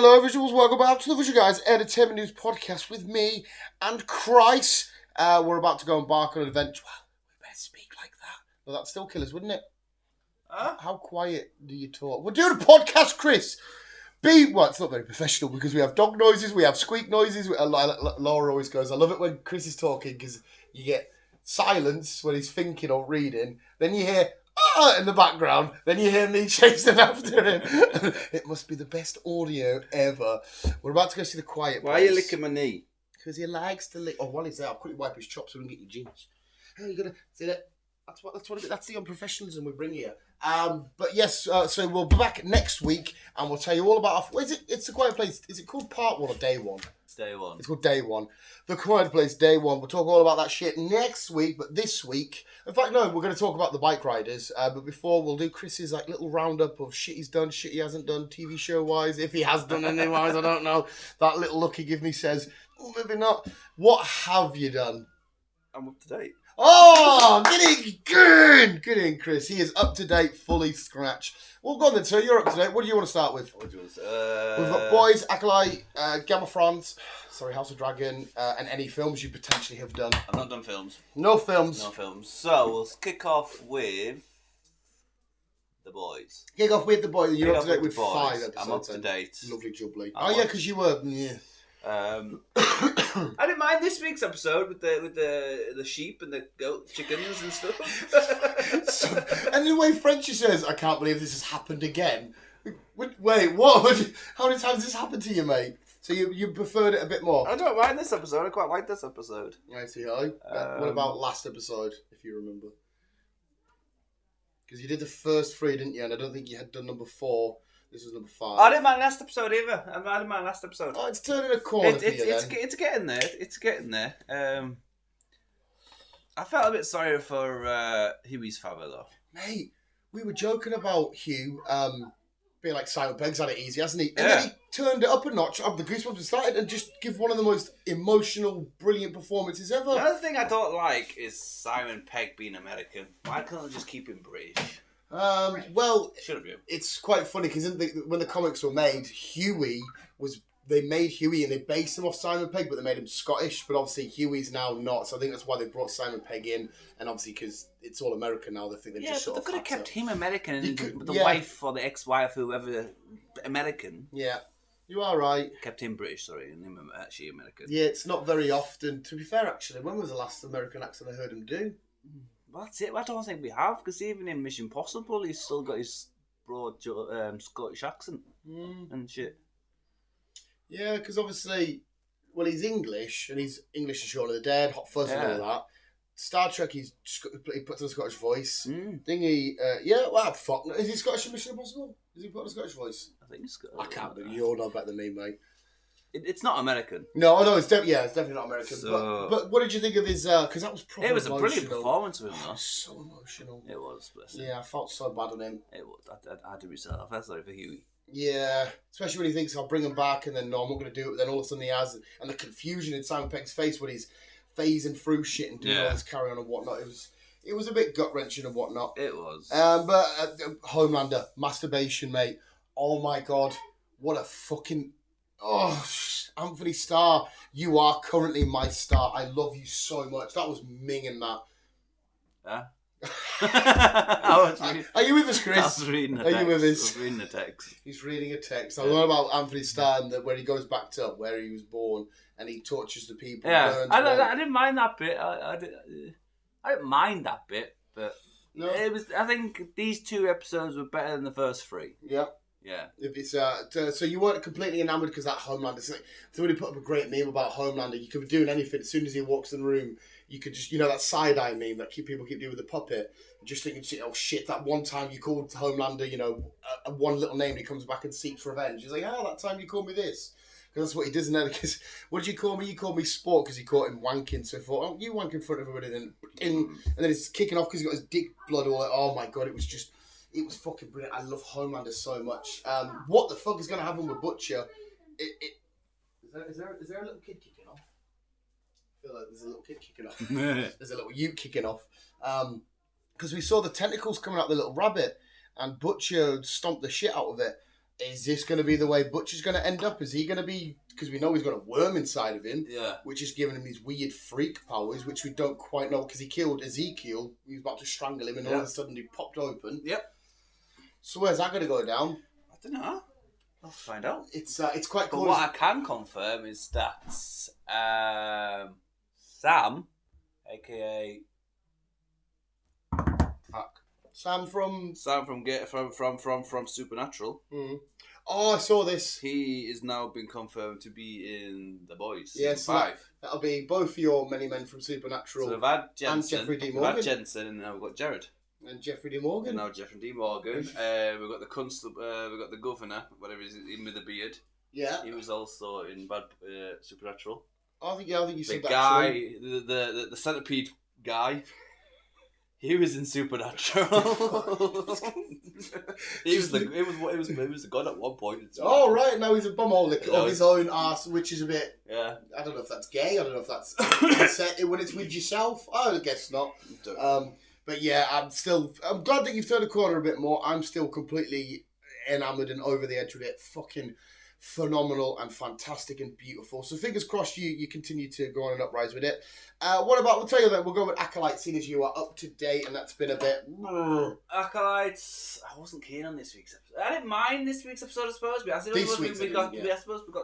Hello, visuals. Welcome back to the Visual Guys Entertainment News Podcast with me and Christ. We're about to go embark on an adventure. Well, we better speak like that. Well, that'd still kill us, wouldn't it? How quiet do you talk? We're doing a podcast, Chris. Well, it's not very professional because we have dog noises, we have squeak noises. Laura always goes, I love it when Chris is talking because you get silence when he's thinking or reading. Then you hear in the background. Then you hear me chasing after him. It must be the best audio ever. We're about to go see The Quiet Place. Why are you licking my knee? Because he likes to lick. Oh, while he's there, I'll quickly wipe his chops so we can get your jeans. Hey, you gotta see that? That's the unprofessionalism we bring here. But yes, so we'll be back next week and we'll tell you all about. What is it? It's The Quiet Place. Is it called Part 1 or Day 1? It's Day 1. It's called Day 1. The Quiet Place, Day 1. We'll talk all about that shit next week, but this week, in fact, no, we're going to talk about the Bikeriders. But before, we'll do Chris's like little roundup of shit he's done, shit he hasn't done, TV show wise. If he has done any wise, I don't know. That little look he gives me says, oh, maybe not. What have you done? I'm up to date. Oh, get in, Chris. He is up to date, fully scratch. Well, go on then, sir. You're up to date. What do you want to start with? What do you want to say? We've got Boys, Acolyte, Game of France, House of Dragon, and any films you potentially have done. I've not done films. No films. No films. So, we'll kick off with The Boys. Kick off with The Boys. You're up to date with Boys. 5 episodes. I'm up to date. Lovely jubbly. Oh, yeah, because you were... Yeah. I didn't mind this week's episode with the sheep and the goat chickens and stuff. And the way Frenchy says, I can't believe this has happened again. Wait, what? How many times has this happened to you, mate? So you preferred it a bit more? I don't mind this episode. I quite like this episode. I see. What about last episode, if you remember? Because you did the first 3, didn't you? And I don't think you had done number 4. This was number 5. I didn't mind last episode either. I didn't mind last episode. Oh, it's turning a corner for you then. It's getting there. It's getting there. I felt a bit sorry for Huey's father though. Mate, we were joking about Hugh being like Simon Pegg's had it easy, hasn't he? And yeah. then he turned it up a notch. The Goosebumps started and just give one of the most emotional, brilliant performances ever. Another thing I don't like is Simon Pegg being American. Why can't they just keep him British? Well, should have been. It's quite funny because when the comics were made, they made Huey and they based him off Simon Pegg, but they made him Scottish. But obviously Huey's now not, so I think that's why they brought Simon Pegg in. And obviously because it's all American now, they think they just sort of. Yeah, but they could have kept him American and the yeah. wife or the ex-wife, whoever, American. Yeah, you are right. Kept him British, sorry, and him actually American. Yeah, it's not very often. To be fair, actually, when was the last American accent I heard him do? That's it. I don't think we have, because even in Mission Impossible, he's still got his broad Scottish accent and shit. Yeah, because obviously, well, he's English, and he's English as Shaun of the Dead, Hot Fuzz and all that. Star Trek, he puts on a Scottish voice. Thingy, fuck. Is he Scottish in Mission Impossible? Does he put on a Scottish voice? I think he's Scottish. I can't believe you all know better than me, mate. It's not American. No, it's definitely not American. So, but what did you think of his? Because that was probably it was a brilliant performance of him, though. So emotional. It was, bless him. Yeah, I felt so bad on him. It was. I had to myself. I felt sorry for Huey. Yeah, especially when he thinks I'll bring him back, and then no, I'm not going to do it. But then all of a sudden he has, and the confusion in Simon Pegg's face when he's phasing through shit and doing all this carry on and whatnot. It was a bit gut wrenching and whatnot. It was. But Homelander masturbation, mate. Oh my god, what a fucking. Oh, Anthony Starr, you are currently my star. I love you so much. That was minging that. Are you with us, Chris? I was reading a text. Are you with us? I was reading a text. He's reading a text. I learned about Anthony Starr and where he goes back to where he was born and he tortures the people. Yeah, I didn't mind that bit. I didn't mind that bit, but no. It was. I think these 2 episodes were better than the first 3. Yeah. Yeah. If it's so you weren't completely enamoured because that Homelander. Somebody put up a great meme about Homelander. You could be doing anything. As soon as he walks in the room, you could just, that side eye meme that people keep doing with the puppet. Just thinking, oh shit, that one time you called Homelander, one little name, and he comes back and seeks revenge. He's like, that time you called me this. Because that's what he does now. Because what did you call me? You called me Sport because he caught him wanking. So he thought, oh, you wank in front of everybody. And then it's kicking off because he got his dick blood all. Oh my god, it was fucking brilliant. I love Homelander so much. What the fuck is going to happen with Butcher? Is there a little kid kicking off? I feel like there's a little kid kicking off. There's a little ute kicking off. Because we saw the tentacles coming out of the little rabbit, and Butcher stomped the shit out of it. Is this going to be the way Butcher's going to end up? Is he going to be... Because we know he's got a worm inside of him, which is giving him these weird freak powers, which we don't quite know, because he killed Ezekiel. He was about to strangle him, and all of a sudden he popped open. Yep. So where's that going to go down? I don't know. I'll find out. It's quite cool. But what I can confirm is that Sam, a.k.a... Fuck. Sam from Supernatural. Mm. Oh, I saw this. He is now been confirmed to be in The Boys. Yes, 5. That'll be both your many men from Supernatural. So we've had Jensen, and Jeffrey D. Morgan. We've had Jensen, and now we've got Jared. And Jeffrey D. Morgan. And now Jeffrey D. Morgan. We've got the constable. We've got the governor, whatever he's in with the beard. Yeah. He was also in Supernatural. I think you The said that. guy, the centipede guy. He was in Supernatural. He was the god at one point. Oh right, now he's a bumhole licker of his own arse, which is a bit. Yeah. I don't know if that's gay. I don't know if that's when it's with yourself. I guess not. But yeah, I'm glad that you've turned a corner a bit more. I'm still completely enamoured and over the edge with it. Fucking phenomenal and fantastic and beautiful. So fingers crossed you continue to go on and uprise with it. We'll tell you that we'll go with Acolyte, seeing as you are up to date, and that's been a bit... Acolytes, I wasn't keen on this week's episode. I didn't mind this week's episode, I suppose. But I suppose we got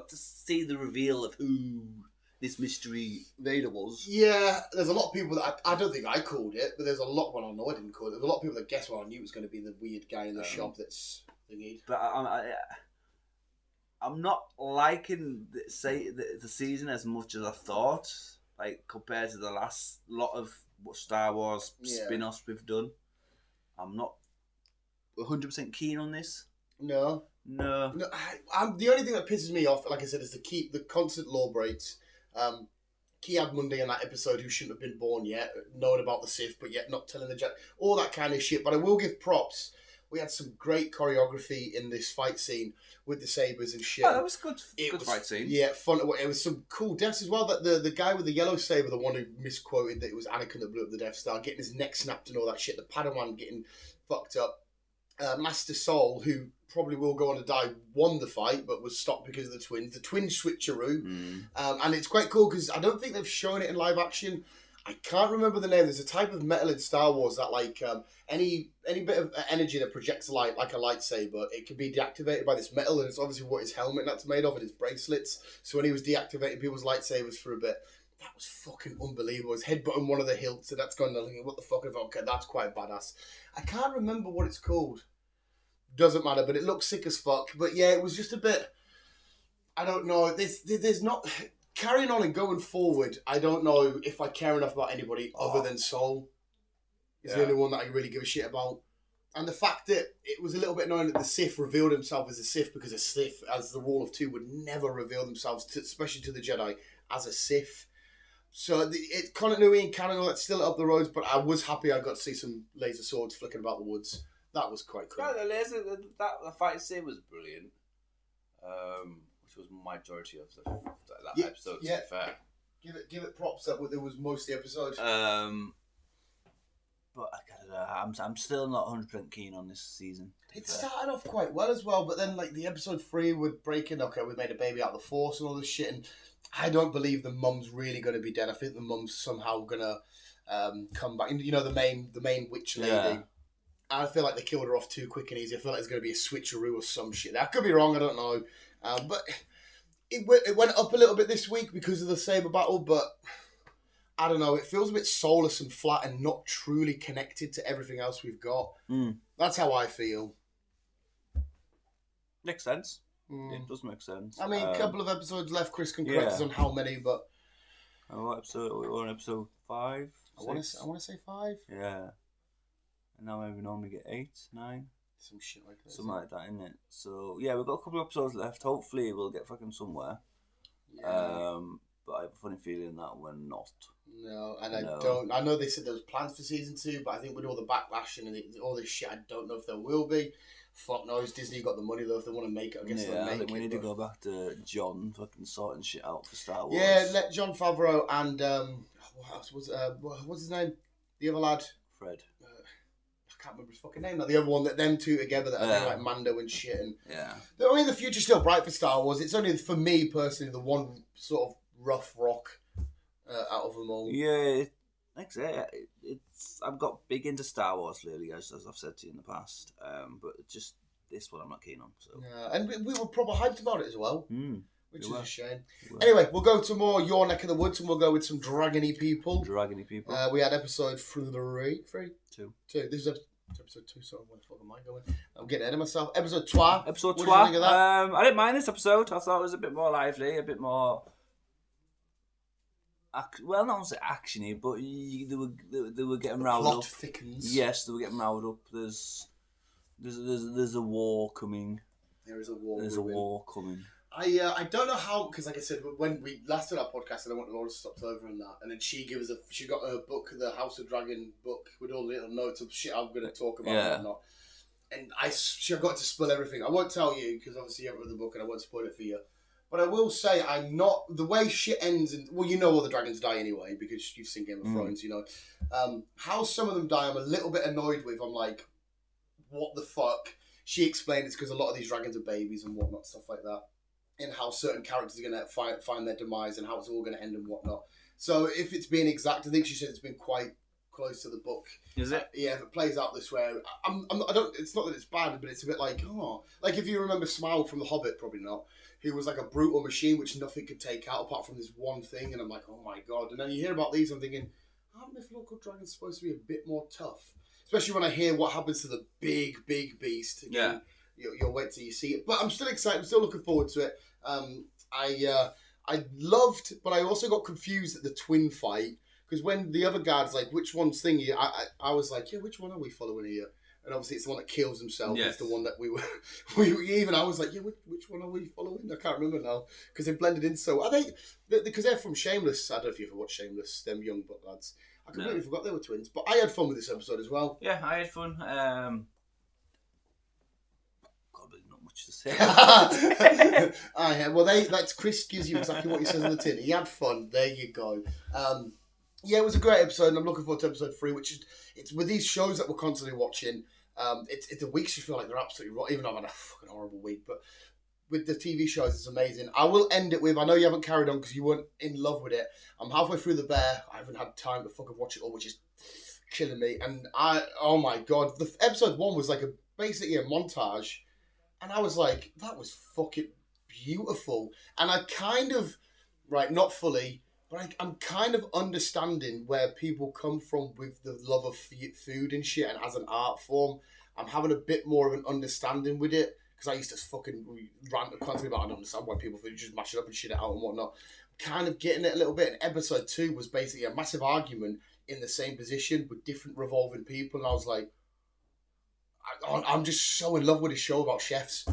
to see the reveal of who this mystery Vader was. Yeah, there's a lot of people that... I don't think I called it, but there's a lot... Well, I know I didn't call it. There's a lot of people that guessed what I knew was going to be the weird guy in the shop that's thingy. But I'm not liking the season as much as I thought. Like, compared to the last lot of Star Wars spin-offs we've done. I'm not 100% keen on this. No. I'm the only thing that pisses me off, like I said, is the constant law breaks. Ki-Adi-Mundi in that episode, who shouldn't have been born yet, knowing about the Sith, but yet not telling the Jedi. All that kind of shit. But I will give props. We had some great choreography in this fight scene with the sabers and shit. Oh, that was good. Good fight scene. Yeah, fun. It was some cool deaths as well. That the guy with the yellow saber, the one who misquoted that it was Anakin that blew up the Death Star, getting his neck snapped and all that shit. The Padawan getting fucked up. Master Soul, who probably will go on to die, won the fight, but was stopped because of the twins. The twin switcheroo, and it's quite cool because I don't think they've shown it in live action. I can't remember the name. There's a type of metal in Star Wars that, like, any bit of energy that projects light, like a lightsaber, it can be deactivated by this metal, and it's obviously what his helmet that's made of, and his bracelets. So when he was deactivating people's lightsabers for a bit, that was fucking unbelievable. His headbutting one of the hilts, and that's gone, what the fuck? Okay, that's quite badass. I can't remember what it's called. Doesn't matter, but it looks sick as fuck. But yeah, it was just a bit... I don't know. There's not... Carrying on and going forward, I don't know if I care enough about anybody other than Soul. He's the only one that I really give a shit about. And the fact that it was a little bit annoying that the Sith revealed himself as a Sith, because a Sith, as the Rule of Two, would never reveal themselves, especially to the Jedi, as a Sith. So it's continuity and canon, all that's still up the roads, but I was happy I got to see some laser swords flicking about the woods. That was quite cool. Yeah, the fight scene was brilliant. Which was majority of that episode, to be fair. Give it props that it was most of the episode. But I don't know, I'm still not 100% keen on this season. It started off quite well as well, but then like the episode 3 would break in, okay, we made a baby out of the Force and all this shit, and I don't believe the mum's really going to be dead. I think the mum's somehow going to come back. You know, the main witch lady. Yeah. I feel like they killed her off too quick and easy. I feel like there's going to be a switcheroo or some shit. I could be wrong, I don't know. But it went up a little bit this week because of the saber battle, but I don't know. It feels a bit soulless and flat and not truly connected to everything else we've got. That's how I feel. Makes sense. It does make sense. I mean, a couple of episodes left. Chris can correct us on how many, but... What episode? We're on episode 5? I want to say 5. Yeah. And now we normally get 8, 9. Some shit like that. Something like that, isn't it? So, yeah, we've got a couple of episodes left. Hopefully we'll get fucking somewhere. Yeah. But I have a funny feeling that we're not. No, and I don't... I know they said there was plans for season 2, but I think with all the backlash and all this shit, I don't know if there will be. Fuck knows. Disney got the money, though. If they want to make it, I guess they'll make it. I think we need to go back to John fucking sorting shit out for Star Wars. Yeah, let Jon Favreau and... what else was... what's his name? The other lad? Fred. I can't remember his fucking name now. The other one that them two together that are like Mando and shit. And yeah. I mean, the future's still bright for Star Wars. It's only for me personally the one sort of rough rock out of them all. Yeah, like I say, I've got big into Star Wars lately, as I've said to you in the past. But just this one I'm not keen on. So yeah, and we were proper hyped about it as well. Which is a shame. Anyway, we'll go to more your neck of the woods and we'll go with some dragony people. We had episode 3. Two. This is episode 2, so where the fuck am I going? I'm getting ahead of myself. Episode 3. What did you think of that? I didn't mind this episode. I thought it was a bit more lively, a bit more... Well, not to say actiony, but they were getting riled up. Plot thickens. Yes, they were getting riled up. There's a war coming. There is a war. There's a war coming. I don't know how, because like I said, when we last did our podcast, and I went to all stopped over and that, and then she got her book, the House of Dragon book, with all the little notes of shit I'm going to talk about and whatnot. And she got to spoil everything. I won't tell you, because obviously you haven't read the book, and I won't spoil it for you. But I will say, I'm not, the way shit ends, well, you know all the dragons die anyway, because you've seen Game of Thrones, you know. How some of them die, I'm a little bit annoyed with. I'm like, what the fuck? She explained it's because a lot of these dragons are babies and whatnot, stuff like that. And how certain characters are going to find their demise and how it's all going to end and whatnot. So if it's being exact, I think she said it's been quite close to the book. Is it? Yeah, if it plays out this way, I don't. It's not that it's bad, but it's a bit like, like if you remember Smaug from The Hobbit, probably not. He was like a brutal machine which nothing could take out apart from this one thing, and I'm like, oh my god. And then you hear about these, I'm thinking, aren't mythological dragons supposed to be a bit more tough? Especially when I hear what happens to the big beast. Yeah. You'll wait till you see it. But I'm still excited. I'm still looking forward to it. I loved, but I also got confused at the twin fight. Because when the other guard's like, which one's thingy? I was like, yeah, which one are we following here? And obviously it's the one that kills himself. Yes. It's the one that I was like, yeah, which one are we following? I can't remember now. Because they blended in so... Are they... Because they're from Shameless. I don't know if you ever watched Shameless. Them young butt lads. I completely forgot they were twins. But I had fun with this episode as well. Yeah, I had fun. To say. Well, that's Chris gives you exactly what he says on the tin. He had fun. There you go. Yeah, it was a great episode, and I'm looking forward to episode 3, which is it's with these shows that we're constantly watching. It's the weeks you feel like they're absolutely right, even though I've had a fucking horrible week. But with the TV shows, it's amazing. I will end it with, I know you haven't carried on because you weren't in love with it. I'm halfway through The Bear. I haven't had time to fucking watch it all, which is killing me. And oh my god, the episode 1 was like basically a montage. And I was like, that was fucking beautiful. And I kind of, not fully, but I'm kind of understanding where people come from with the love of food and shit and as an art form. I'm having a bit more of an understanding with it. Because I used to fucking rant constantly about I don't understand why people just mash it up and shit it out and whatnot. Kind of getting it a little bit. And episode 2 was basically a massive argument in the same position with different revolving people. And I was like, I'm just so in love with a show about chefs.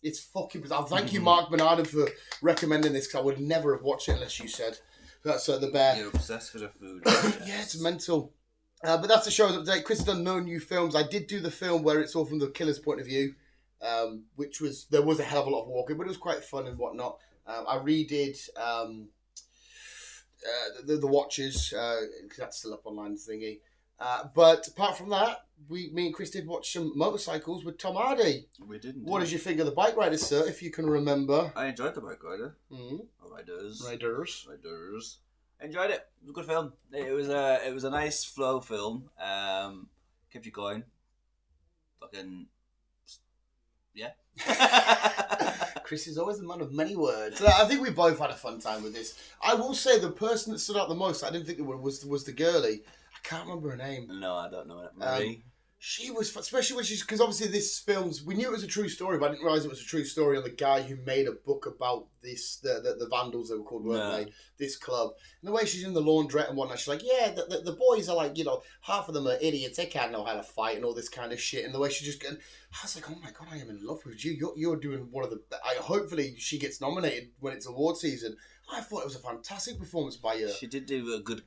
It's fucking bizarre. Thank you, Mark Bernardin, for recommending this, because I would never have watched it unless you said. That's The Bear. You're obsessed with the food. Yeah, it's mental. But that's the show's update. Chris has done no new films. I did do the film where it's all from the killer's point of view, which was, there was a hell of a lot of walking, but it was quite fun and whatnot. I redid the Watchers, because that's still up online, thingy. But apart from that, me and Chris did watch some motorcycles with Tom Hardy. We didn't. What did you think of the Bikeriders, sir, if you can remember? I enjoyed the Bikerider. Riders. Enjoyed it. It was a good film. It was a nice flow film. Kept you going. Fucking yeah. Chris is always the man of many words. I think we both had a fun time with this. I will say the person that stood out the most, I didn't think it was the girlie. I can't remember her name. No, I don't know it. Marie. She was, especially when because obviously this film's, we knew it was a true story, but I didn't realise it was a true story on the guy who made a book about this, the Vandals they were called, weren't they? This club. And the way she's in the laundrette and whatnot, she's like, yeah, the boys are like, half of them are idiots, they can't know how to fight and all this kind of shit. And the way she just, I was like, oh my god, I am in love with you. You're doing one of the, hopefully she gets nominated when it's award season. I thought it was a fantastic performance by her. She did do a good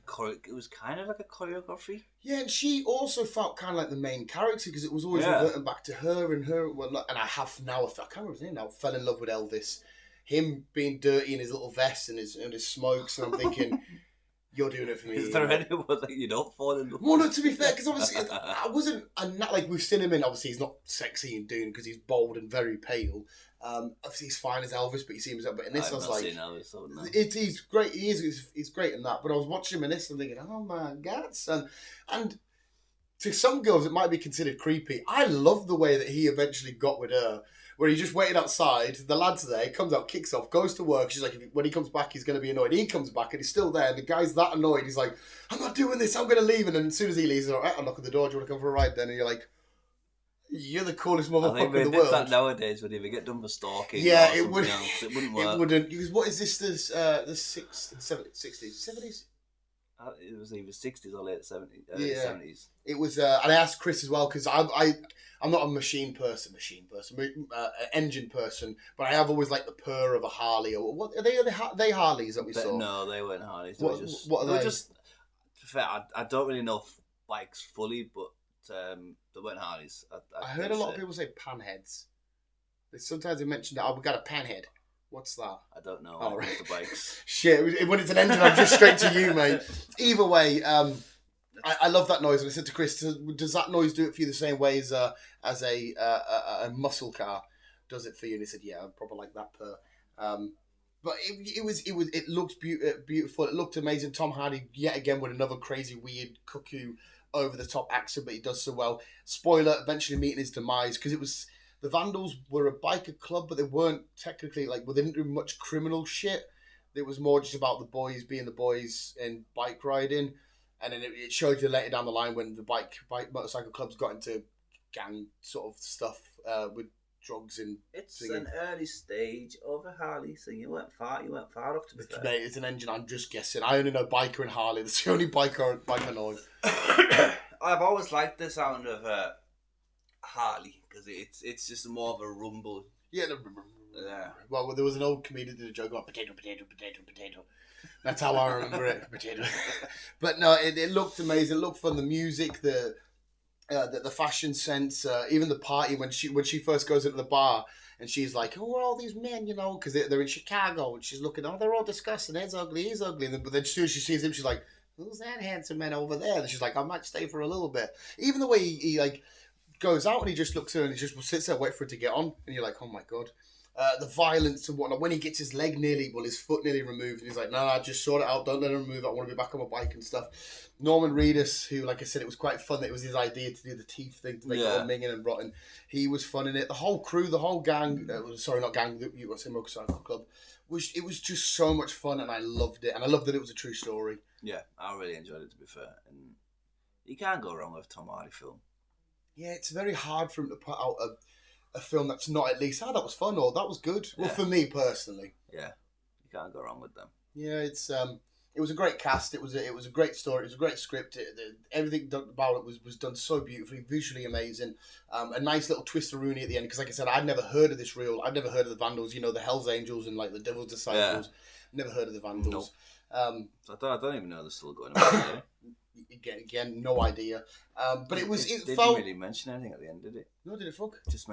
it was kind of like a choreography. Yeah, and she also felt kind of like the main character because it was always reverting back to her and her. Well, and I have now, I can't remember his name now, fell in love with Elvis. Him being dirty in his little vest and his smokes, and I'm thinking, you're doing it for me. Is there anyone that you don't fall in love Well, no, with? to be fair, because obviously I wasn't, like we've seen him in, obviously he's not sexy in Dune because he's bold and very pale. Obviously he's fine as Elvis, but you see him as, but in this I was like, Elvis, so no. He's great, he's great in that, but I was watching him in this and thinking, oh my God, son. And to some girls it might be considered creepy. I love the way that he eventually got with her, where he just waited outside, the lad's there, he comes out, kicks off, goes to work. She's like, when he comes back, he's going to be annoyed. He comes back and he's still there, and the guy's that annoyed. He's like, I'm not doing this, I'm going to leave. And then as soon as he leaves, he's like, right, I'll knock on the door, do you want to come for a ride then? And you're like, you're the coolest motherfucker in the world. That nowadays would either get done for stalking yeah, or it would, else. It wouldn't work. It wouldn't, because what is this, the 60s? It was either 60s or late 70s. Yeah. 70s. It was, and I asked Chris as well, because I'm not a machine person, engine person, but I have always liked the purr of a Harley. Or what are they Harleys that we saw? No, they weren't Harleys. What are they? Just, to be fair, I don't really know bikes fully, but they weren't Harleys. I heard a lot of people say panheads. Sometimes they mentioned that, we got a panhead. What's that? I don't know. Oh, right. The bikes. Shit, when it's an engine, I'm just straight to you, mate. Either way, I love that noise. And I said to Chris, does that noise do it for you the same way as a muscle car does it for you? And he said, yeah, I'd probably like that per. But it looked beautiful. It looked amazing. Tom Hardy, yet again, with another crazy, weird, cuckoo, over-the-top accent, but he does so well. Spoiler, eventually meeting his demise, because it was... The Vandals were a biker club, but they weren't technically, they didn't do much criminal shit. It was more just about the boys being the boys and bike riding. And then it showed you later down the line when the bike motorcycle clubs got into gang sort of stuff with drugs and it's singing. An early stage of a Harley, so you weren't far off to be fair. Mate, it's an engine, I'm just guessing. I only know Biker and Harley. That's the only bike I know. I've always liked the sound of Harley, because it's just more of a rumble. Yeah. Well, there was an old comedian that did a joke about potato. That's how I remember it, potato. But no, it looked amazing. It looked fun. The music, the fashion sense, even the party when she first goes into the bar and she's like, "Who are all these men?" You know, because they're in Chicago, and she's looking. Oh, they're all disgusting. He's ugly. But then as soon as she sees him, she's like, "Who's that handsome man over there?" And she's like, "I might stay for a little bit." Even the way he like goes out and he just looks at her and he just sits there, wait for it to get on, and you're like, oh my God. The violence and whatnot, when he gets his foot nearly removed, and he's like, no, just sort it out, don't let him remove it, I want to be back on my bike and stuff. Norman Reedus, who, like I said, it was quite fun, that it was his idea to do the teeth thing, to make it all minging and rotten. He was fun in it. The whole crew, the whole gang, sorry, not gang, you want to say motorcycle club, it was just so much fun, and I loved it, and I loved that it was a true story. Yeah, I really enjoyed it, to be fair, and you can't go wrong with a Tom Hardy film. Yeah, it's very hard for him to put out a film that's not at least, that was fun or that was good. Well, for me personally. Yeah, you can't go wrong with them. Yeah, it was a great cast. It was a great story. It was a great script. Everything about it was done so beautifully, visually amazing. A nice little twist-a-rooney at the end, because like I said, I'd never heard of I'd never heard of the Vandals. You know, the Hell's Angels and like the Devil's Disciples. Yeah. Never heard of the Vandals. Nope. I don't even know they're still going on. Again, no idea. But it didn't really mention anything at the end, did it? No, did it? Fuck. Just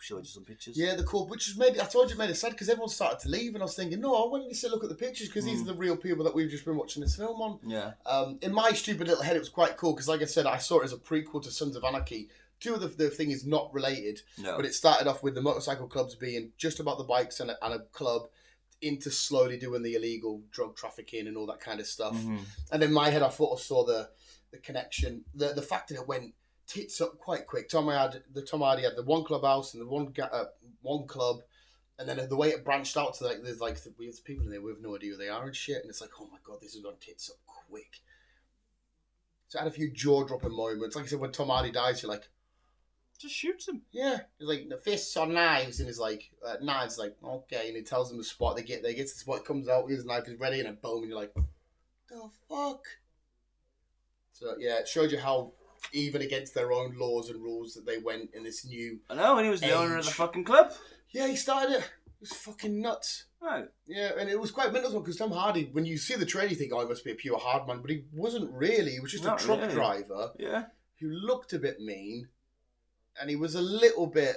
showed you some pictures. Yeah, the cool. Which I told you, it made it sad because everyone started to leave, and I was thinking, no, I wanted to sit look at the pictures because these are the real people that we've just been watching this film on. Yeah. In my stupid little head, it was quite cool because, like I said, I saw it as a prequel to Sons of Anarchy. Two of the thing is not related, but it started off with the motorcycle clubs being just about the bikes and a club, into slowly doing the illegal drug trafficking and all that kind of stuff. Mm-hmm. And in my head, I thought I saw the connection, the fact that it went tits up quite quick. Tom Hardy had the one clubhouse and the one club, and then the way it branched out to there's people in there we have no idea who they are and shit, and it's like, oh my God, this has gone tits up quick. So I had a few jaw-dropping moments. Like I said, when Tom Hardy dies, you're like, just shoots him. Yeah, he's like, the fists or knives, and he's like, knives, like, okay, and he tells them the spot. They get to the spot, comes out, his knife is ready, and a boom, and you're like, the fuck? So yeah, it showed you how even against their own laws and rules that they went in this new. I know, and he was the owner of the fucking club. Yeah, he started it. It was fucking nuts. Right. Yeah, and it was quite mental because Tom Hardy, when you see the trailer, you think, oh, he must be a pure hard man, but he wasn't really. He was just a truck driver. Yeah. Who looked a bit mean. And he was a little bit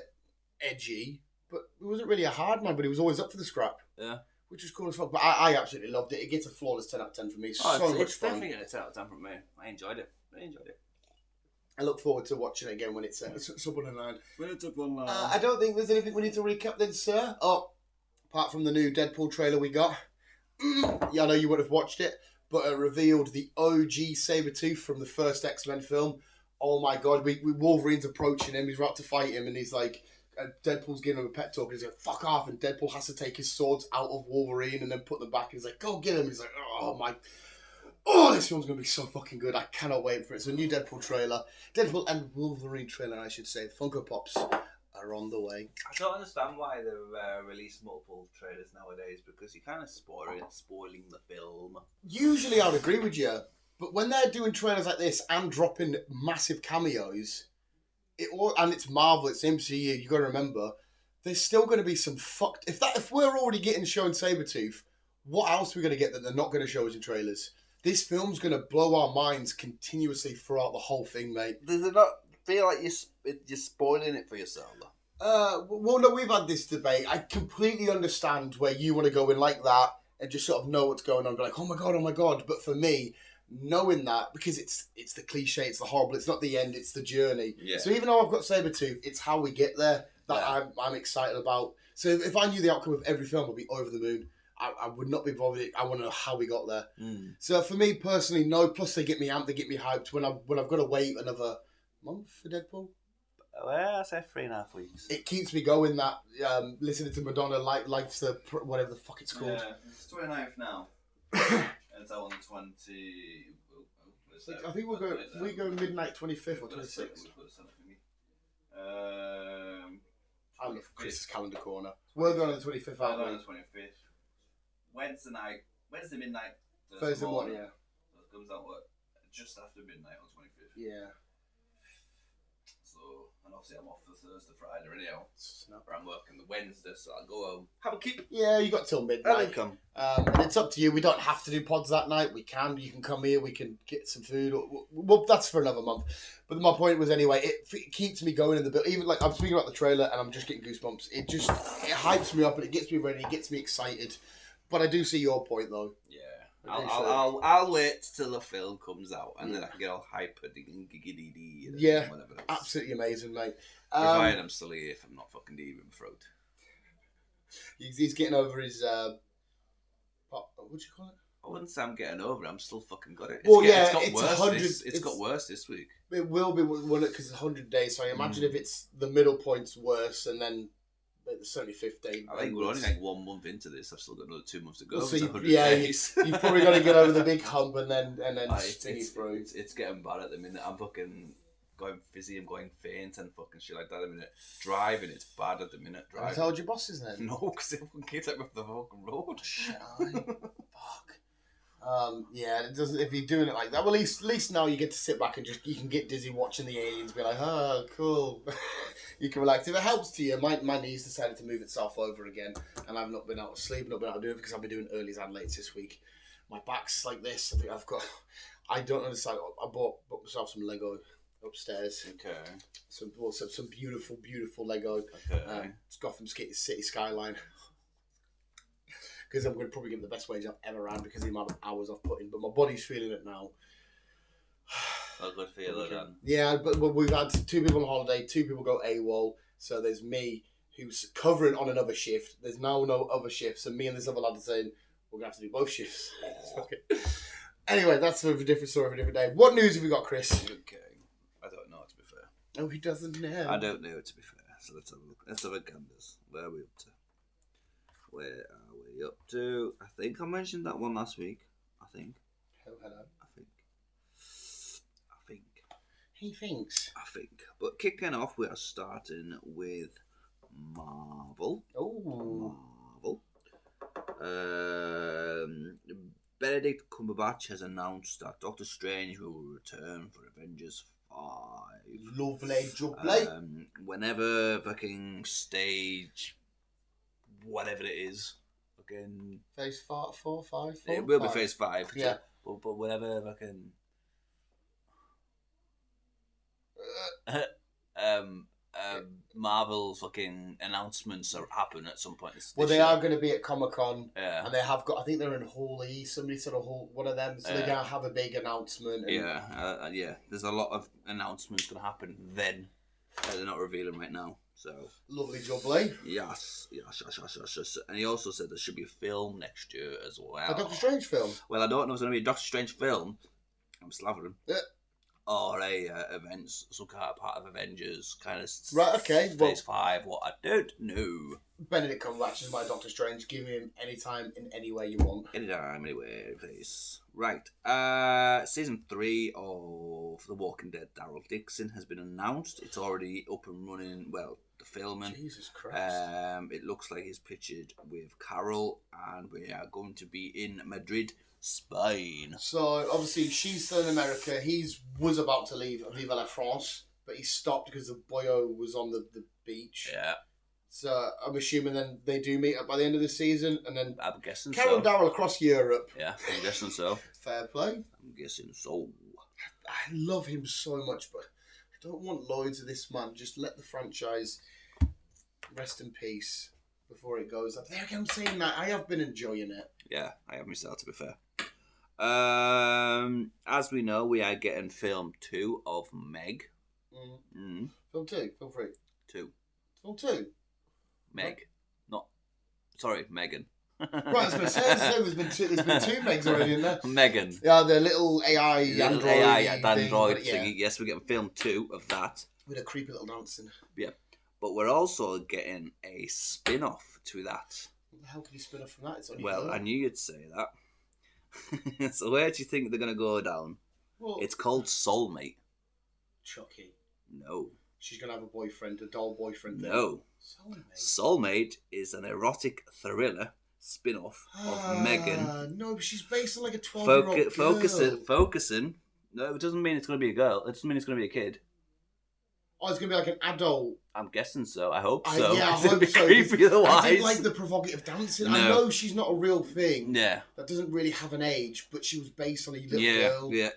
edgy, but he wasn't really a hard man, but he was always up for the scrap. Yeah. which was cool as fuck. But I absolutely loved it. It gets a flawless 10 out of 10 for me. It's definitely a 10 out of 10 from me. I enjoyed it. I look forward to watching it again when it's up online. When it's up online. I don't think there's anything we need to recap then, sir. Oh, apart from the new Deadpool trailer we got. Yeah, I know you would have watched it, but it revealed the OG Sabretooth from the first X-Men film. Oh my god, Wolverine's approaching him, he's about to fight him, and he's like, Deadpool's giving him a pep talk, and he's like, fuck off, and Deadpool has to take his swords out of Wolverine and then put them back, and he's like, go get him, and he's like, oh, this film's going to be so fucking good, I cannot wait for it. So, a new Deadpool trailer, Deadpool and Wolverine trailer, I should say, the Funko Pops are on the way. I don't understand why they've released multiple trailers nowadays, because you're kind of spoiling the film. Usually I'd agree with you, but when they're doing trailers like this and dropping massive cameos, and it's Marvel, it's MCU, you got to remember, there's still going to be some fucked... If we're already getting shown Sabretooth, what else are we going to get that they're not going to show us in trailers? This film's going to blow our minds continuously throughout the whole thing, mate. Does it not feel like you're spoiling it for yourself, though? Well, no, we've had this debate. I completely understand where you want to go in like that and just sort of know what's going on. Be like, oh my god. But for me, knowing that, because it's the cliche, it's the horrible, it's not the end, it's the journey. Yeah. So even though I've got Sabretooth, it's how we get there that I'm excited about. So if I knew the outcome of every film, I'd be over the moon. I would not be bothered. I want to know how we got there. So for me personally, no. Plus they get me amped, they get me hyped. When I've got to wait another month for Deadpool. Well, I say 3.5 weeks. It keeps me going. That listening to Madonna likes the whatever the fuck it's called. Yeah, it's 29th now. And it's out on the 20. I think we go midnight 25th or 26th. I love Chris's calendar corner. We're going on the 25th. I'm on the 25th. Wednesday midnight. Thursday morning, yeah. So it comes out just after midnight on 25th. Yeah. So, and obviously I'm off the Thursday, Friday anyhow. But I'm working the Wednesday, so I'll go home. Have a keep. Yeah, you got till midnight. Come. And it's up to you. We don't have to do pods that night. We can. You can come here. We can get some food. Well, that's for another month. But my point was anyway, it keeps me going in the bill. Even like I'm speaking about the trailer and I'm just getting goosebumps. It hypes me up and it gets me ready. It gets me excited. But I do see your point though. Yeah. I'll wait till the film comes out and then I can get all hyper and giggity. Yeah, whatever else. Absolutely amazing, mate. Provided I'm still here if I'm not fucking deep in my throat. He's getting over his what would you call it? I wouldn't say I'm getting over it. I'm still fucking got it. It's got worse this week. It will be because it's 100 days. So I imagine if it's the middle point's worse and then the 75th day. I think we're only like 1 month into this. I've still got another 2 months to go. So you've probably got to get over the big hump and then sting through. It's getting bad at the minute. I'm fucking going fizzy. I'm going faint and fucking shit like that at the minute. Driving, it's bad at the minute. Driving. I told your bosses then. No, because they fucking can't take me off the fucking road. Fuck. Yeah, it doesn't. If you're doing it like that, well, at least now you get to sit back and you can get dizzy watching the aliens. Be like, oh, cool. You can relax. If it helps to you, my knees decided to move itself over again, and I've not been able to sleep, not been able to do it because I've been doing earlys and lates this week. My back's like this. I think I don't understand. I bought myself some Lego upstairs. Okay. Some beautiful Lego. Okay. It's Gotham City skyline. Because I'm going to probably give it the best wage I've ever ran because of the amount of hours I've put in. But my body's feeling it now. Well, good for you, though, Dan. Yeah, but we've had 2 people on holiday, 2 people go AWOL. So there's me, who's covering on another shift. There's now no other shifts. And me and this other lad are saying, we're going to have to do both shifts. Anyway, that's a different story for a different day. What news have we got, Chris? Okay. I don't know, to be fair. Oh, he doesn't know. I don't know, to be fair. So let's have a look. Let's have a ganders. Where are we up to? Where are we up to? I think I mentioned that one last week. I think. Oh, hello. I think. He thinks. I think. But kicking off, we are starting with Marvel. Oh. Marvel. Benedict Cumberbatch has announced that Doctor Strange will return for Avengers 5. Lovely jubbly. Whenever fucking stage, whatever it is, fucking phase 4, 5. It will be phase 5. Yeah. But whatever fucking Marvel fucking announcements are happen at some point. Well, they are going to be at Comic-Con, yeah, and they have got. I think they're in Hall E. Somebody said a Hall, one of them. So they're going to have a big announcement. And yeah. There's a lot of announcements going to happen then that they're not revealing right now. So lovely jubbly. Yes. And he also said there should be a film next year as well. A Doctor Strange film. Well, I don't know if it's going to be a Doctor Strange film. I'm slavering. Yeah. Or a events, some kind of part of Avengers, kind of right. Okay. Phase 5. What I don't know. Benedict Cumberbatch is my Doctor Strange. Give him any time in any way you want. Anytime, anywhere, please. Right. Season 3 of The Walking Dead, Daryl Dixon has been announced. It's already up and running. Well, the filming. Jesus Christ. It looks like he's pictured with Carol, and we are going to be in Madrid, Spain. So obviously she's still in America. He was about to leave Viva la France, but he stopped because the boyo was on the beach. Yeah. So I'm assuming then they do meet up by the end of the season, and then I'm guessing Carol and Daryl across Europe. Yeah, I'm guessing so. Fair play. I'm guessing so. I love him so much, but I don't want loads of this man. Just let the franchise rest in peace before it goes. There again, I'm saying that I have been enjoying it. Yeah, I have myself, to be fair. As we know, we are getting film 2 of Meg. Film 2, film 3. 2. Film 2. Meg. Not. Sorry, Megan. Right, I was going to say, there's been two Megs already in there. Megan. Yeah, the little AI Android thingy. Yes, we're getting film 2 of that. With a creepy little dancing. Yeah. But we're also getting a spin-off to that. What the hell can you spin off from that? It's only I knew you'd say that. So where do you think they're going to go down? Well, it's called Soulmate. Chucky. No. She's going to have a boyfriend, a doll boyfriend. No. Soulmate is an erotic thriller spin-off of Megan. No, but she's based on like a 12-year-old girl. Focusing. No, it doesn't mean it's going to be a girl. It doesn't mean it's going to be a kid. Oh, it's going to be like an adult. I'm guessing so. I hope so. Yeah, I hope so. Creepy otherwise. I didn't like the provocative dancing. No. I know she's not a real thing. Yeah. That doesn't really have an age, but she was based on a little girl. Yeah.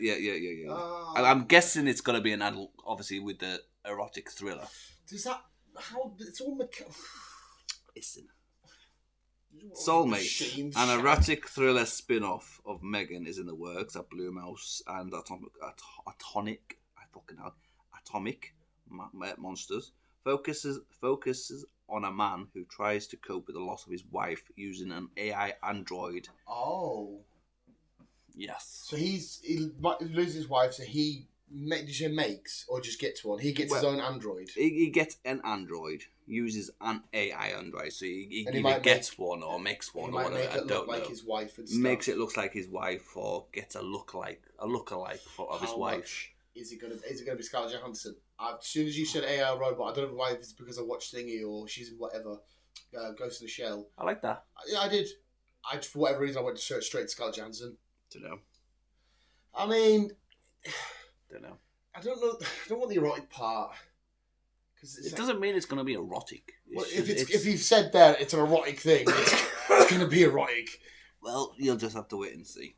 I'm guessing it's going to be an adult, obviously, with the erotic thriller. Does that... How... It's all... Listen. Soulmate, an erotic thriller spin-off of Megan is in the works at Blue Mouse and Atomic Monsters. Focuses on a man who tries to cope with the loss of his wife using an AI android. Oh. Yes. So he loses his wife, so he... Did you say makes or just gets one? He gets his own android. He gets an android, uses an AI android, so he either gets one or makes one or whatever. Make it look like his wife and stuff. Makes it look like his wife, or gets a lookalike of his wife. Is it gonna be Scarlett Johansson? As soon as you said AI robot, I don't know why, if it's because I watched Thingy or she's in whatever, Ghost in the Shell. I like that. Yeah, I did. For whatever reason, I went to search straight to Scarlett Johansson. Don't know. I mean. Don't know. I don't know. I don't want the erotic part. It doesn't mean it's going to be erotic. Well, if you've said that it's an erotic thing, it's going to be erotic. Well, you'll just have to wait and see.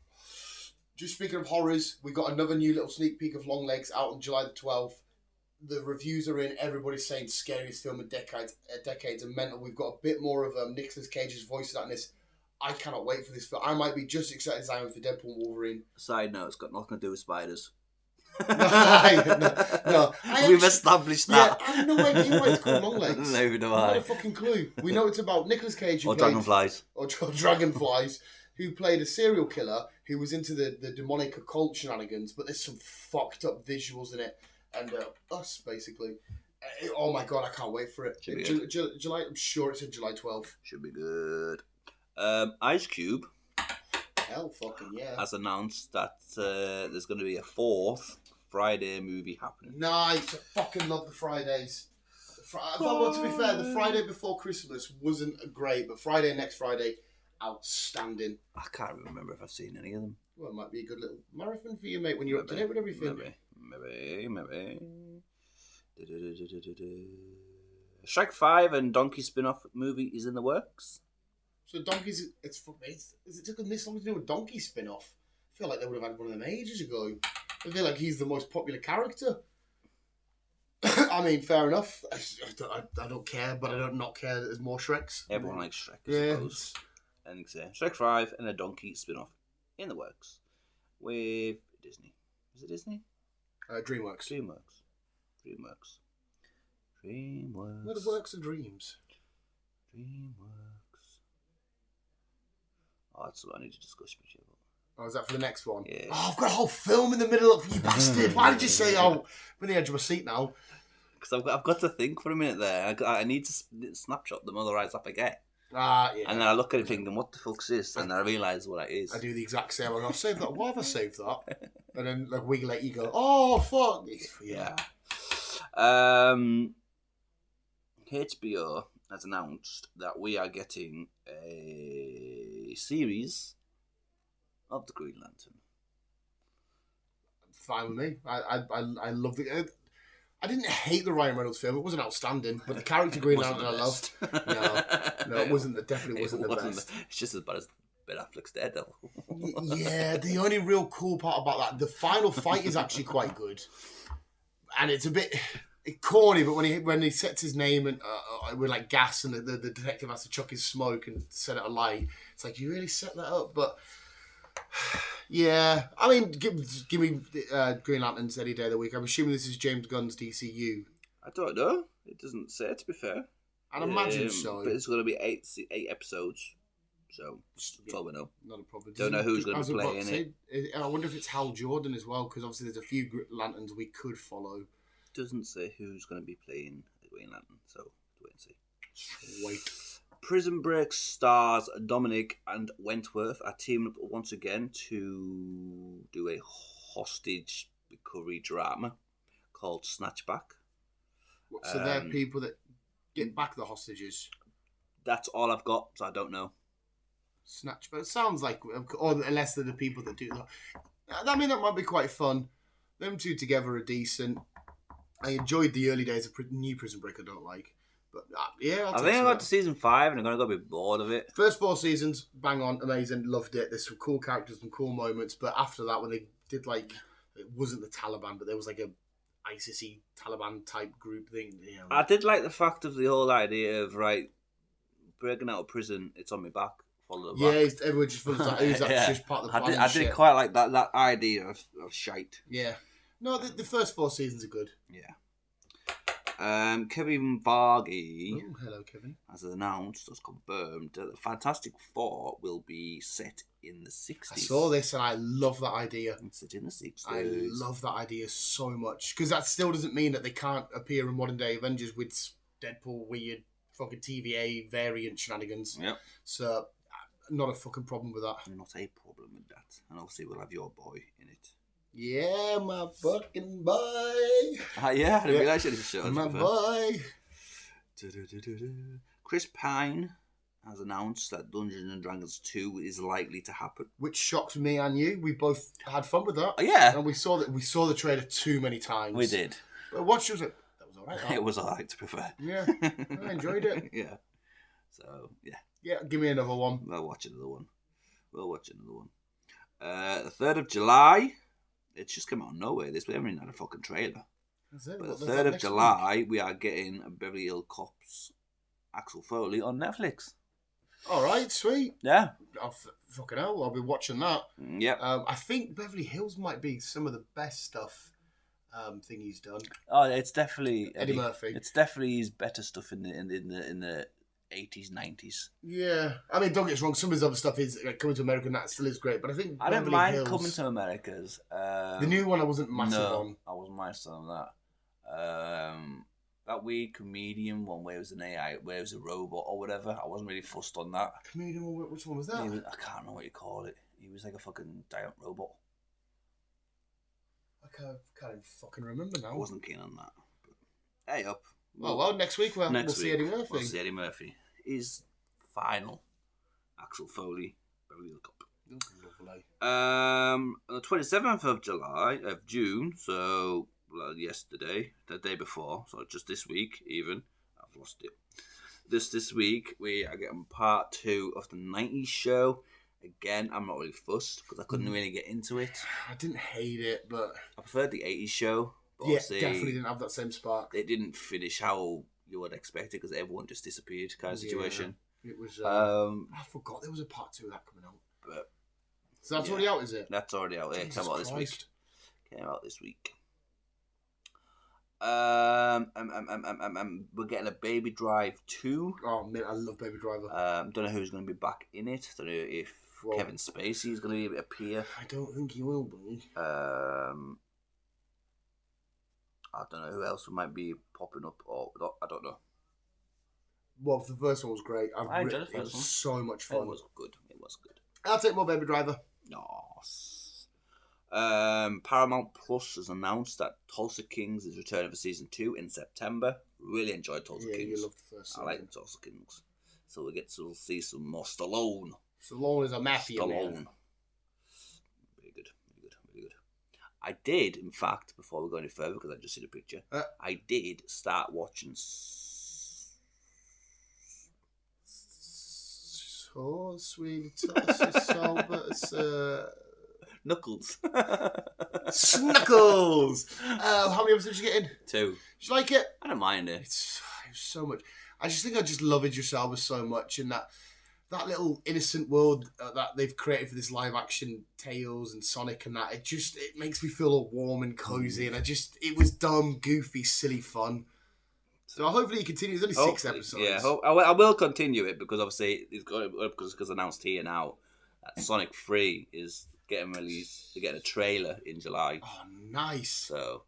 Just speaking of horrors, we got another new little sneak peek of Longlegs out on July the 12th. The reviews are in. Everybody's saying scariest film in decades and mental. We've got a bit more of Nicolas Cage's voice in this. I cannot wait for this film. I might be just excited as I am for Deadpool and Wolverine. Side note, it's got nothing to do with spiders. No. We've established that. Yeah, I have no idea why it's called Longlegs. Neither do I. Not a fucking clue. We know it's about Nicolas Cage or dragonflies. Or dragonflies, who played a serial killer who was into the demonic occult shenanigans, but there's some fucked up visuals in it. And us, basically. Oh my god, I can't wait for it. July, I'm sure it's in July 12th. Should be good. Ice Cube. Hell fucking yeah. Has announced that there's going to be a 4th Friday movie happening. Nice. I fucking love the Fridays. Well, to be fair, the Friday before Christmas wasn't great, but next Friday, outstanding. I can't remember if I've seen any of them. Well, it might be a good little marathon for you, mate, when you're up to date with everything. Maybe. Shrek 5 and Donkey spin-off movie is in the works. So Donkey's, is it took them this long to do a Donkey spin-off? I feel like they would have had one of them ages ago. I feel like he's the most popular character. I mean, fair enough. I don't care, but I don't not care that there's more Shreks. Everyone likes Shrek, I suppose. And Shrek 5 and a Donkey spin-off in the works with Disney. Is it Disney? DreamWorks. DreamWorks. Where the works of dreams. DreamWorks. Oh, that's what I need to discuss with you about. Oh, is that for the next one? Yeah. Oh, I've got a whole film in the middle of you bastard. Why did you say, I'm on the edge of my seat now? Because I've got to think for a minute there. I need to snapshot them, otherwise I forget. Yeah. And then I look at it thinking, what the fuck's this? And I realise what it is. I do the exact same. I go, save that. Why have I saved that? And then like, a week later you go, oh, fuck. Yeah. HBO has announced that we are getting a series of the Green Lantern. Fine with me. I love it. I didn't hate the Ryan Reynolds film. It wasn't outstanding, but the character Green Lantern I loved. No, it wasn't. It definitely wasn't the best. It's just as bad as Ben Affleck's Daredevil. Yeah, the only real cool part about that, the final fight is actually quite good, and it's a bit corny. But when he sets his name and with like gas, and the detective has to chuck his smoke and set it alight, it's like, you really set that up, but. Yeah, I mean, give me Green Lanterns any day of the week. I'm assuming this is James Gunn's DCU. I don't know. It doesn't say, to be fair. I'd imagine so. But it's going to be eight episodes. So, that's all we know. Not a problem. Don't know who's going to be playing it. I wonder if it's Hal Jordan as well, because obviously there's a few Lanterns we could follow. Doesn't say who's going to be playing the Green Lantern, so wait and see. Sweet. Prison Break stars Dominic and Wentworth are teaming up once again to do a hostage recovery drama called Snatchback. So they're people that get back the hostages? That's all I've got, so I don't know. Snatchback. It sounds like, or unless they're the people that do that. I mean, that might be quite fun. Them two together are decent. I enjoyed the early days of New Prison Break. I don't like. But yeah, I think I got to season 5 and I'm going to go a bit bored of it. First 4 seasons, bang on, amazing, loved it. There's some cool characters and cool moments. But after that, when they did like, it wasn't the Taliban, but there was like a ISIS-y Taliban type group thing. You know. I did like the fact of the whole idea of, right, breaking out of prison, it's on my back. Follow the back. Yeah, everyone just feels like, who's that just part of the plan? I did quite like that idea of shite. Yeah. No, the first 4 seasons are good. Yeah. Kevin Feige hello, Kevin. has announced, has confirmed that the Fantastic Four will be set in the 60s. I saw this and I love that idea. It's set in the 60s. I love that idea so much. Because that still doesn't mean that they can't appear in modern day Avengers with Deadpool weird fucking TVA variant shenanigans. Yep. So, not a fucking problem with that. Not a problem with that. And obviously we'll have your boy in it. Yeah, my fucking boy. Yeah, I didn't realise you had a show. My boy. Chris Pine has announced that Dungeons and Dragons 2 is likely to happen, which shocked me and you. We both had fun with that. Oh, yeah, and we saw the trailer too many times. We did. But watched it, was like, that was alright. It was alright, to be fair. Yeah, I enjoyed it. Yeah. So yeah, give me another one. We'll watch another one. The 3rd of July. It's just come out of nowhere. We haven't even had a fucking trailer. But the 3rd of July, we are getting a Beverly Hills Cops Axel Foley on Netflix. All right, sweet. Yeah. Fucking hell, I'll be watching that. Yep. I think Beverly Hills might be some of the best stuff thing he's done. Oh, it's definitely Eddie Murphy. It's definitely his better stuff in the 80s, 90s. Yeah, I mean, don't get us wrong. Some of his other stuff is Coming to America, and that still is great. But I think I don't mind Coming to America's. The new one I wasn't massive on. I wasn't massive on that. That weird comedian one where it was an AI, where it was a robot or whatever. I wasn't really fussed on that. Comedian, which one was that? I can't remember what you call it. He was like a fucking giant robot. I can't even fucking remember now. I wasn't keen on that. But, hey up. Well, next week we'll see Eddie Murphy. We'll see Eddie Murphy. His final Axel Foley Beverly Hills Cop. Lovely. On the 27th of June, so yesterday, the day before, so just this week even, I've lost it. This week, we are getting part 2 of the 90s show. Again, I'm not really fussed because I couldn't really get into it. I didn't hate it, but I preferred the 80s show. But yeah, definitely didn't have that same spark. It didn't finish how you would expect it because everyone just disappeared, kind of situation. It was. I forgot there was a part 2 of that coming out. But so that's already out, is it? That's already out. It came out this week. Came out this week. We're getting a Baby Drive 2. Oh man, I love Baby Driver. Don't know who's going to be back in it. Don't know if Kevin Spacey is going to appear. I don't think he will be. I don't know who else might be popping up, or I don't know. Well, the first one was great. I enjoyed the first one. It was so much fun. It was good. I'll take more Baby Driver. Nice. Paramount Plus has announced that Tulsa Kings is returning for season 2 in September. Really enjoyed Tulsa Kings. Yeah, you loved the first season. I like Tulsa Kings. So we get to see some more Stallone. Stallone is a mafia man. Very good. I did, in fact, before we go any further, because I just seen a picture, I did start watching So sweet, so Knuckles. Snuckles! How many episodes did you get in? 2. Did you like it? I don't mind it. It's so much. I just think I just love Idris Elba so much, and that little innocent world that they've created for this live action Tails and Sonic and that, it makes me feel all warm and cozy, and it was dumb, goofy, silly fun. So hopefully it continues. There's only 6 episodes. Yeah, I will continue it because obviously it's announced here now that Sonic 3 is getting released. They're getting a trailer in July. Oh, nice. So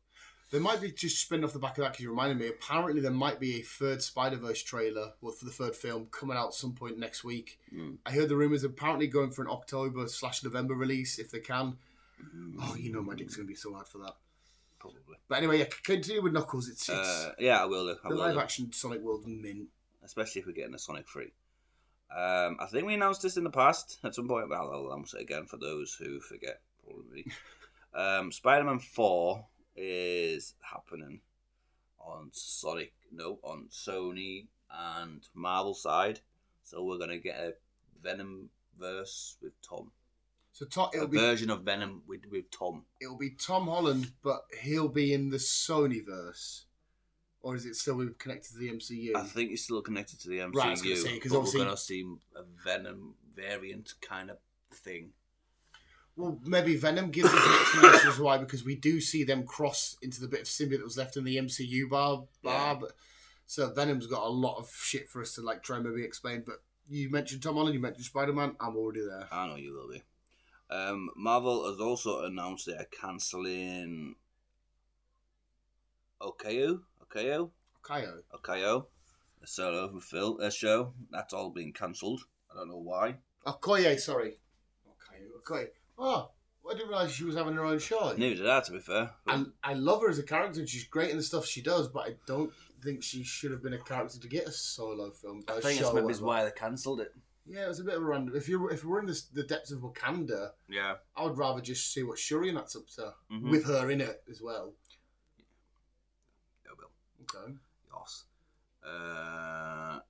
there might be, just spinning off the back of that because you reminded me, apparently there might be a third Spider-Verse trailer, for the third film, coming out some point next week. I heard the rumours apparently going for an October/November release if they can. Oh, you know my dick's going to be so hard for that. Probably. But anyway, continue with Knuckles. It's yeah, I will do. The live action Sonic World's mint. Especially if we're getting a Sonic 3. I think we announced this in the past at some point. Well, I'll announce it again for those who forget, probably. Spider-Man 4 is happening on Sony and Marvel side. So we're going to get a Venom verse with Tom. So it'll be version of Venom with Tom. It'll be Tom Holland, but he'll be in the Sonyverse. Or is it still connected to the MCU? I think it's still connected to the MCU. Right, I was going to say, because obviously we're going to see a Venom variant kind of thing. Well, maybe Venom gives us an explanation as why, because we do see them cross into the bit of symbiote that was left in the MCU bar. Yeah. So Venom's got a lot of shit for us to try and maybe explain. But you mentioned Tom Holland, you mentioned Spider-Man. I'm already there. I know you will be. Marvel has also announced they are cancelling Okayo, the solo film show. That's all been cancelled. I don't know why. Okoye, sorry. Okoye. Oh, I didn't realise she was having her own show. Neither did I, to be fair. And I love her as a character, and she's great in the stuff she does, but I don't think she should have been a character to get a solo film. I think that's maybe why they cancelled it. Yeah, it was a bit of a random. If we're in the depths of Wakanda, I would rather just see what Shuri and that's up to with her in it as well. Yeah, Bill. Okay. Yes.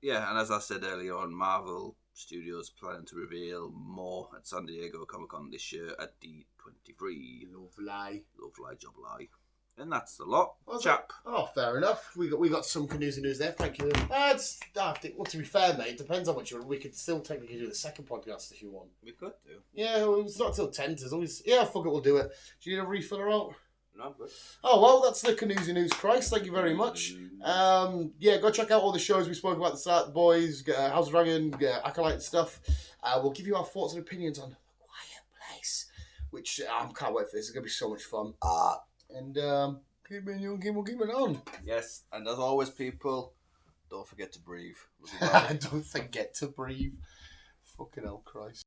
Yeah, and as I said earlier on, Marvel Studios planning to reveal more at San Diego Comic-Con this year at D23. Lovely job lie. And that's a lot, chap. Fair enough. We got some canoes news there. Thank you. Well, to be fair, mate, it depends how much we could still technically do the second podcast if you want. We could do. Yeah, well, it's not till 10. As always. Yeah, fuck it, we'll do it. Do you need a refiller out? No, I'm good. Oh, well, that's the Canoes News. Christ, thank you very much. Yeah, go check out all the shows we spoke about at the start. The Boys, House of Dragon, Acolyte and stuff. We'll give you our thoughts and opinions on The Quiet Place, which I can't wait for this. It's going to be so much fun. And keep it on. Yes, and as always, people, don't forget to breathe. Don't forget to breathe. Fucking hell, Christ.